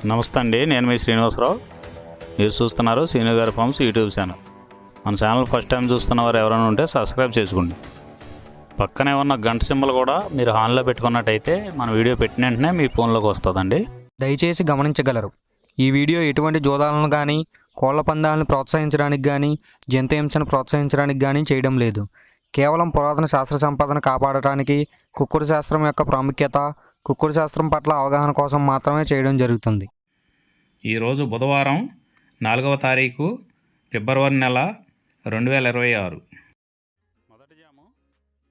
నమస్తే అండి, నేను మీ శ్రీనివాసరావు. మీరు చూస్తున్నారు శ్రీను గారి ఫార్మ్స్ యూట్యూబ్ ఛానల్. మన ఛానల్ ఫస్ట్ టైం చూస్తున్న వారు ఎవరైనా ఉంటే సబ్స్క్రైబ్ చేసుకోండి. పక్కనే ఉన్న గంట సింబల్ కూడా మీరు ఆన్లో పెట్టుకున్నట్టయితే మన వీడియో పెట్టిన వెంటనే మీ ఫోన్లోకి వస్తుందండి. దయచేసి గమనించగలరు, ఈ వీడియో ఎటువంటి జోదాలను కానీ కోళ్ల పందాలను ప్రోత్సహించడానికి కానీ జంతు హింసను ప్రోత్సహించడానికి కానీ చేయడం లేదు. కేవలం పురాతన శాస్త్ర సంపదను కాపాడటానికి, కుక్కుడు శాస్త్రం యొక్క ప్రాముఖ్యత, కుక్కుడు శాస్త్రం పట్ల అవగాహన కోసం మాత్రమే చేయడం జరుగుతుంది. ఈరోజు బుధవారం 4వ తారీఖు ఫిబ్రవరి నెల 2026. మొదటి జాము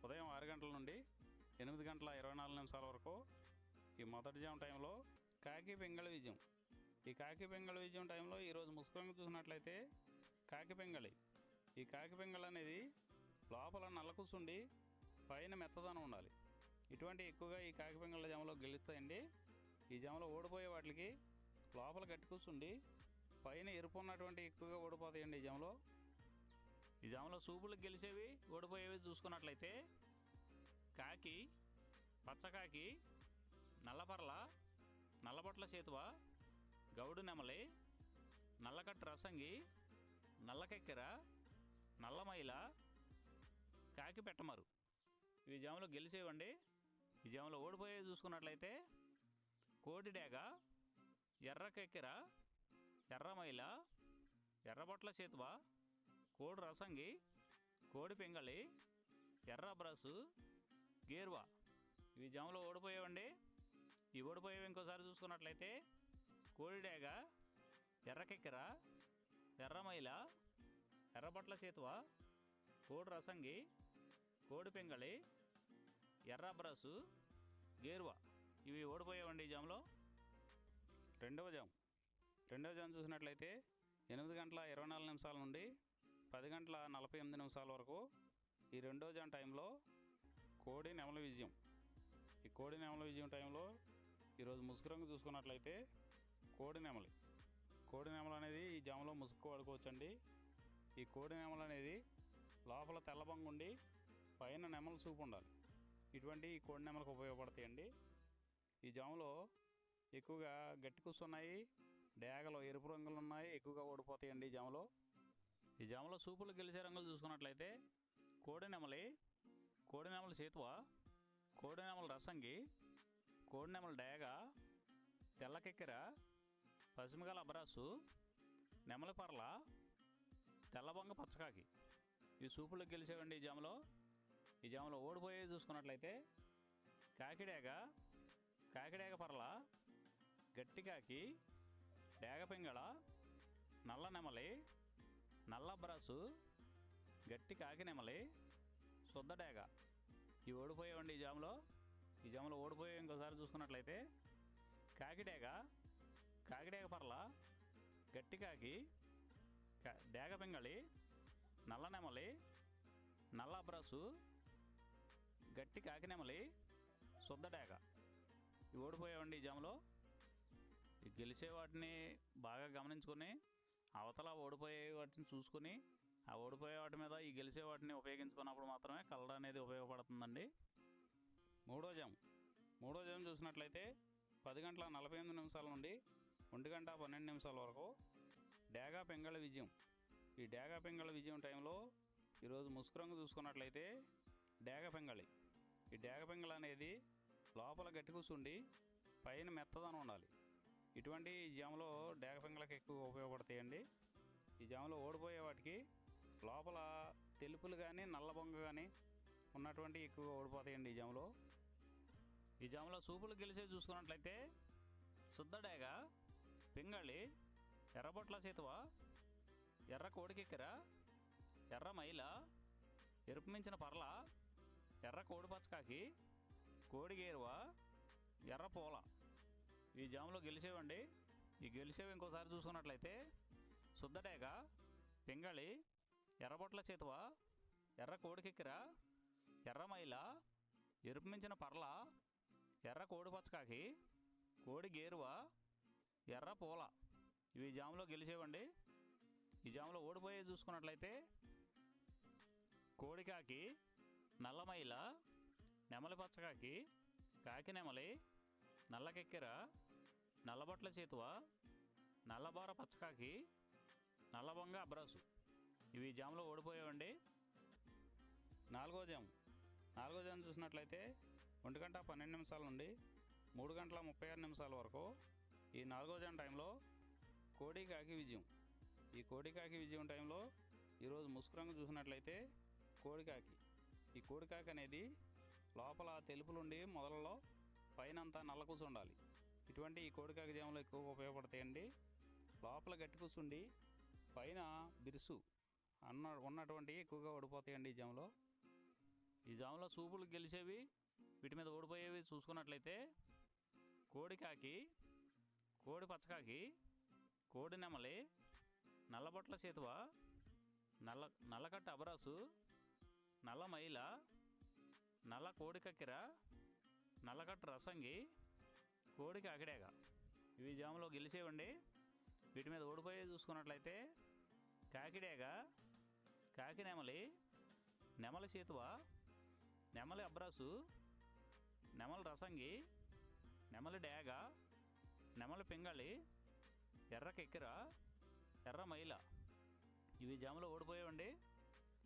ఉదయం 6 గంటల నుండి 8 గంటల 24 నిమిషాల వరకు. ఈ మొదటి జాము టైంలో కాకి పింగళి విజయం. ఈ కాకి పింగళి విజయం టైంలో ఈరోజు ముసుకొని చూసినట్లయితే కాకి పింగళి. ఈ కాకి పింగళి అనేది లోపల నల్ల కూసుండి పైన మెత్తదనం ఉండాలి. ఇటువంటి ఎక్కువగా ఈ కాకి పింగళ జామలో గెలుస్తాయండి. ఈ జామలో ఓడిపోయే వాటికి లోపల గట్టి కూసుండి పైన ఎరుపు ఉన్నటువంటి ఎక్కువగా ఓడిపోతాయండి. ఈ జామలో సూపులకు గెలిచేవి ఓడిపోయేవి చూసుకున్నట్లయితే కాకి, పచ్చకాకి, నల్లపర్ల, నల్లబొట్ల చేతువ, గౌడు నెమలి, నల్లకట్టు రసంగి, నల్లకెక్కెర, నల్లమైల, కాకి పెట్టమరు. ఈ జామలో గెలిచేవండి. ఈ జామలో ఓడిపోయేవి చూసుకున్నట్లయితే కోడి డేగ, ఎర్ర కెక్కెర, ఎర్రమైల, ఎర్రబొట్ల చేతువ, కోడి రసంగి, కోడి పింగళి, ఎర్ర బ్రసు, గేరువా. ఇవి జామలో ఓడిపోయేవండి. ఈ ఓడిపోయేవి ఇంకోసారి చూసుకున్నట్లయితే కోడి డేగ, ఎర్ర కెక్కెర, ఎర్రమైల, ఎర్రబొట్ల చేతువ, కోడి రసంగి, కోడి పింగళి, ఎర్ర బ్రసు, గేరువా. ఇవి ఓడిపోయేవండి ఈ జామలో. రెండవ జాము చూసినట్లయితే 8 గంటల 24 నిమిషాల నుండి 10 గంటల 48 నిమిషాల వరకు. ఈ రెండో జాము టైంలో కోడి నెమల విజయం. ఈ కోడి నెమల విజయం టైంలో ఈరోజు ముసుగు రంగు చూసుకున్నట్లయితే కోడి నెమలు అనేది ఈ జాములో ముసుగు వాడుకోవచ్చండి. ఈ కోడి నెమలు అనేది లోపల తెల్లబంగుండి పైన నెమల సూపు ఉండాలి. ఇటువంటి ఈ కోడి నెమలకు ఉపయోగపడతాయండి. ఈ జాములో ఎక్కువగా గట్టి కూస్తున్నాయి, డేగలు ఎరుపు రంగులు ఉన్నాయి, ఎక్కువగా ఓడిపోతాయండి ఈ జాములో సూపులు గెలిచే రంగులు చూసుకున్నట్లయితే కోడి నెమల చేతువ, కోడి నెమల రసంగి, కోడి నెమల డేగ, తెల్లకెక్కెర, పసిమిగల అబ్రాసు, నెమలి పర్ల, తెల్లబొంగ పచ్చకాకి. ఈ సూపులకు గెలిచేవండి ఈ జాములో ఓడిపోయేవి చూసుకున్నట్లయితే కాకిడేగ పర్ల, గట్టి కాకి, డేగ పింగళ, నల్ల నెమలి, నల్ల బ్రాసు, గట్టి కాకి నెమలి, శుద్ధ డేగ. ఇవి ఓడిపోయేవండి ఈ జాములో ఓడిపోయే ఇంకోసారి చూసుకున్నట్లయితే కాకిడేగ పర్ల, గట్టి కాకి, డేగ పింగళి, నల్ల నెమలి, నల్ల బ్రాసు, గట్టి కాకి నెమలి, శుద్ధ డేగ. ఇవి ఓడిపోయేవండి ఈ జాములో. ఈ గెలిచే వాటిని బాగా గమనించుకొని అవతల ఓడిపోయే వాటిని చూసుకొని ఆ ఓడిపోయే వాటి మీద ఈ గెలిచే వాటిని ఉపయోగించుకున్నప్పుడు మాత్రమే కలర్ అనేది ఉపయోగపడుతుందండి. మూడో జాము చూసినట్లయితే 10 గంటల 48 నిమిషాల నుండి 1 గంట 12 నిమిషాల వరకు డేగ పింగళ విజయం. ఈ డేగ పింగళ విజయం టైంలో ఈరోజు ముసుగు రంగు చూసుకున్నట్లయితే డేగ పింగళి. ఈ డేగ పింగళి అనేది లోపల గట్టి కూసుండి పైన మెత్తదనం ఉండాలి. ఇటువంటి ఈ జాములో డేగ పింగళకి ఎక్కువగా ఉపయోగపడతాయండి. ఈ జాములో ఓడిపోయే వాటికి లోపల తెలుపులు కానీ నల్ల బొంగ కానీ ఉన్నటువంటి ఎక్కువగా ఓడిపోతాయండి ఈ జాములో సూపులు గెలిచే చూసుకున్నట్లయితే శుద్ధ డేగ, పింగళి, ఎర్రబొట్ల చేతువ, ఎర్ర కోడికెక్కెర, ఎర్ర మైల, ఎరుపు మించిన పర్ల, ఎర్ర కోడి పచ్చకాకి, కోడి గేరువ, ఎర్ర పూల. ఈ జాములో గెలిచేవండి. ఈ గెలిచేవి ఇంకోసారి చూసుకున్నట్లయితే శుద్ధ డేగ, పింగళి, ఎర్రబొట్ల చేతువ, ఎర్ర కోడికెక్కెర, ఎర్ర మైల, ఎరుపు మించిన పర్ల, ఎర్ర కోడి పచ్చకాకి, కోడి గేరువ, ఎర్ర పూల. ఇవి జాములో గెలిచేవండి. ఈ జాములో ఓడిపోయే చూసుకున్నట్లయితే కోడికాకి, నల్లమైల, నెమలి పచ్చకాకి, కాకి నెమలి, నల్లకెక్కెర, నల్లబొట్ల చేతువ, నల్లబోర పచ్చకాకి, నల్లబొంగ అబ్రాసు. ఇవి జాములో ఓడిపోయావండి. నాలుగో జాము చూసినట్లయితే 1 గంట 12 నిమిషాల నుండి 3 గంటల 36 నిమిషాల వరకు ఈ 4వ జాము టైంలో కోడి కాకి విజయం. ఈ కోడి కాకి విజయం టైంలో ఈరోజు ముసుగు రంగు చూసినట్లయితే కోడికాకి. ఈ కోడికాకి అనేది లోపల తెలుపులుండి మొదలలో పైన అంతా నల్ల కూసు ఉండాలి. ఇటువంటి ఈ కోడికాకి జాములు ఎక్కువగా ఉపయోగపడతాయండి. లోపల గట్టి కూసుండి పైన బిరుసు ఉన్నటువంటి ఎక్కువగా ఓడిపోతాయండి ఈ జాములో సూపులు గెలిచేవి, వీటి మీద ఓడిపోయేవి చూసుకున్నట్లయితే కోడికాకి, కోడి పచ్చకాకి, కోడి నెమలి, నల్లబొట్ల చేతువ, నల్లకట్ట అబరాసు, నల్ల మైల, నల్ల కోడి కక్కెర, నల్లకట్ట రసంగి, కోడి కాకిడేగ. ఇవి జాములో గెలిచేవండి. వీటి మీద ఓడిపోయే చూసుకున్నట్లయితే కాకిడేగ, కాకి నెమలి, నెమలి చేతువ, నెమలి అబ్రాసు, నెమలి రసంగి, నెమలి డేగ, నెమలి పింగళి, ఎర్ర కెక్కెర, ఎర్ర మైల. ఇవి జాములో ఓడిపోయావండి.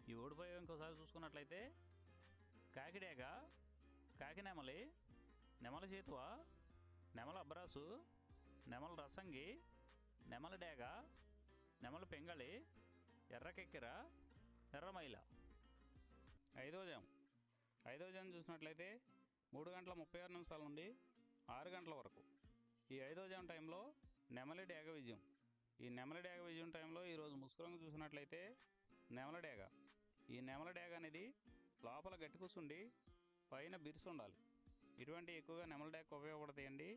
ఈ ఓడిపోయావు ఇంకోసారి చూసుకున్నట్లయితే కాకిడేగ, కాకి నెమలి, నెమలి చేతువ, నెమలి అబ్రాసు, నెమలి రసంగి, నెమలి డేగ, నెమలి పింగళి, ఎర్ర కెక్కెర, ఎర్ర మైల. ఐదవ జాము చూసినట్లయితే 3 గంటల 36 నిమిషాల నుండి 6 గంటల వరకు ఈ 5వ జాము టైంలో నెమలి డేగ విజయం. ఈ నెమలి డేగ విజయం టైంలో ఈరోజు ముసుగు రంగు చూసినట్లయితే నెమలి డేగ. ఈ నెమలి డేగ అనేది లోపల గట్టి కూసుండి పైన బిరుసు ఉండాలి. ఇటువంటి ఎక్కువగా నెమలి డేగ ఉపయోగపడతాయండి.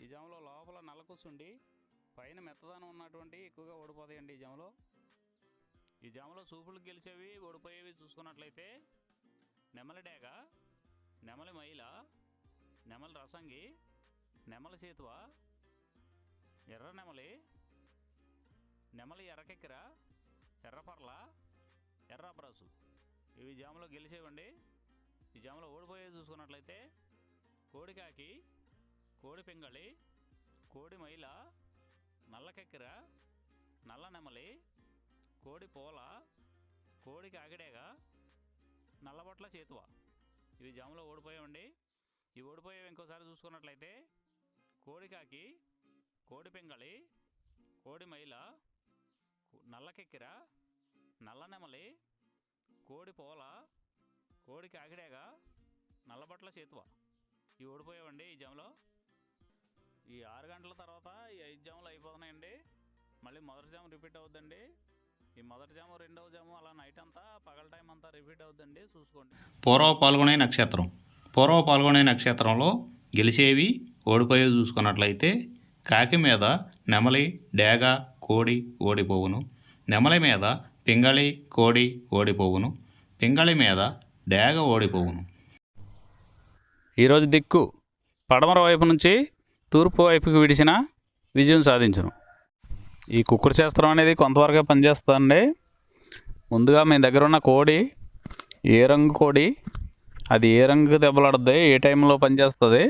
ఈ జాములో లోపల నల్ల కూసుండి పైన మెత్తదానం ఉన్నటువంటి ఎక్కువగా ఓడిపోతాయండి ఈ జాములో సూపులు గెలిచేవి, ఓడిపోయేవి చూసుకున్నట్లయితే నెమలి డేగ, నెమలి మైల, నెమలి రసంగి, నెమలి చేతువ, ఎర్ర నెమలి, నెమలి ఎర్రకెక్కెర, ఎర్రపర్ల, ఎర్ర అబ్రాసు. ఇవి జాములో గెలిచేవండి. ఈ జాములో ఓడిపోయేవి చూసుకున్నట్లయితే కోడికాకి, కోడి పింగళి, కోడి మైల, నల్ల కెక్కెర, నల్ల నెమలి, కోడి పోల, కోడి కాకిడేగ, నల్లబొట్ల చేతువ. ఇవి జాములో ఓడిపోయావండి. ఈ ఓడిపోయేవి ఇంకోసారి చూసుకున్నట్లయితే కోడికాకి, కోడి పింగళి, కోడి మైల, నల్ల కెక్కెర, నల్ల నెమలి, కోడి పోల, కోడి కాకిడేగ, నల్లబొట్ల చేతువ. ఇవి ఓడిపోయావండి ఈ జాములో. ఈ 6 గంటల తర్వాత ఈ 5 జాములు అయిపోతున్నాయండి. మళ్ళీ మొదటి జాము రిపీట్ అవుద్దండి. ఈ మొదటి జాము, రెండవ జాము అలా నైట్ అంతా పగల టైం అంతా రిపీట్ అవుద్దండి, చూసుకోండి. పూర్వ పాల్గొనే నక్షత్రంలో గెలిచేవి, ఓడిపోయేవి చూసుకున్నట్లయితే కాకి మీద నెమలి డేగ కోడి ఓడిపోవును, నెమలి మీద పింగళి కోడి ఓడిపోవును, పింగళి మీద డేగ ఓడిపోవును. ఈరోజు దిక్కు పడమర వైపు నుంచి తూర్పు వైపుకి విడిచిన విజయం సాధించును. ఈ కుక్కుడు శాస్త్రం అనేది కొంతవరకే పనిచేస్తుందండి. ముందుగా మీ దగ్గర ఉన్న కోడి ఏ రంగు కోడి, అది ఏ రంగు దెబ్బలాడుద్ది, ఏ టైంలో పనిచేస్తుంది,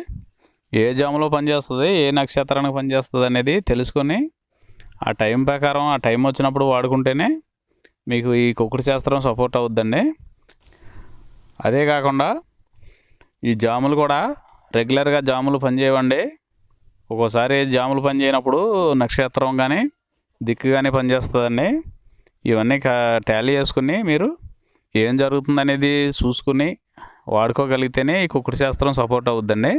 ఏ జాములో పనిచేస్తుంది, ఏ నక్షత్రానికి పనిచేస్తుంది అనేది తెలుసుకొని ఆ టైం ప్రకారం ఆ టైం వచ్చినప్పుడు వాడుకుంటేనే మీకు ఈ కుక్కుడు శాస్త్రం సపోర్ట్ అవుద్దండి. అదే కాకుండా ఈ జాములు కూడా రెగ్యులర్గా జాములు పనిచేయవండి. ఒక్కోసారి జాములు పనిచేయనప్పుడు నక్షత్రం కానీ దిక్కు కానీ పనిచేస్తుందండి. ఇవన్నీ టాలీ చేసుకుని మీరు ఏం జరుగుతుందనేది చూసుకుని వాడుకోగలిగితేనే ఈ కుక్కుడు శాస్త్రం సపోర్ట్ అవుద్దండి.